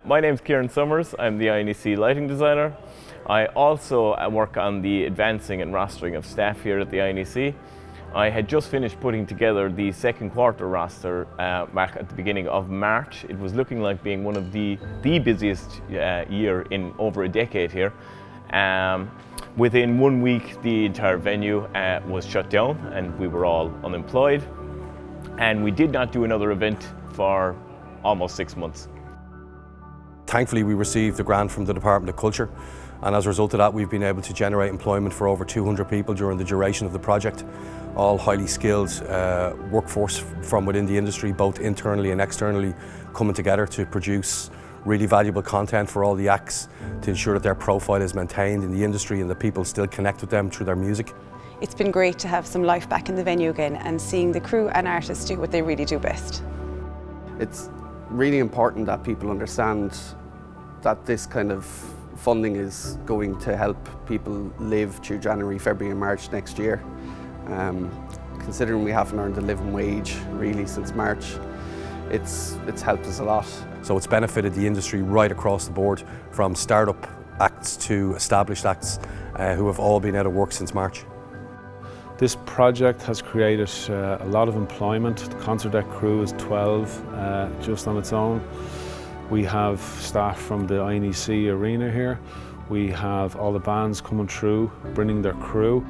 My name's Kieran Summers. I'm the INEC lighting designer. I also work on the advancing and rostering of staff here at the INEC. I had just finished putting together the second quarter roster back at the beginning of March. It was looking like being one of the busiest year in over a decade here. Within 1 week, the entire venue was shut down and we were all unemployed. And we did not do another event for almost 6 months. Thankfully, we received a grant from the Department of Culture, and as a result of that, we've been able to generate employment for over 200 people during the duration of the project. All highly skilled workforce from within the industry, both internally and externally, coming together to produce really valuable content for all the acts to ensure that their profile is maintained in the industry and that people still connect with them through their music. It's been great to have some life back in the venue again and seeing the crew and artists do what they really do best. It's really important that people understand that this kind of funding is going to help people live through January, February and March next year. Considering we haven't earned a living wage really since March, it's helped us a lot. So it's benefited the industry right across the board, from start-up acts to established acts who have all been out of work since March. This project has created a lot of employment. The concert deck crew is 12 just on its own. We have staff from the INEC arena here. We have all the bands coming through, bringing their crew.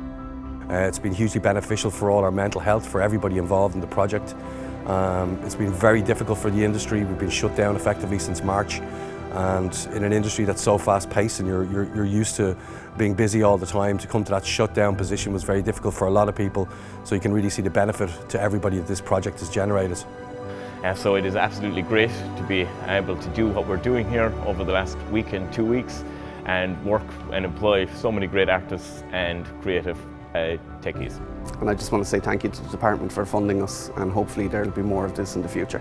It's been hugely beneficial for all our mental health, for everybody involved in the project. It's been very difficult for the industry. We've been shut down effectively since March. And in an industry that's so fast-paced and you're used to being busy all the time, to come to that shutdown position was very difficult for a lot of people. So you can really see the benefit to everybody that this project has generated. So it is absolutely great to be able to do what we're doing here over the last week and 2 weeks and work and employ so many great artists and creative techies. And I just want to say thank you to the department for funding us, and hopefully there will be more of this in the future.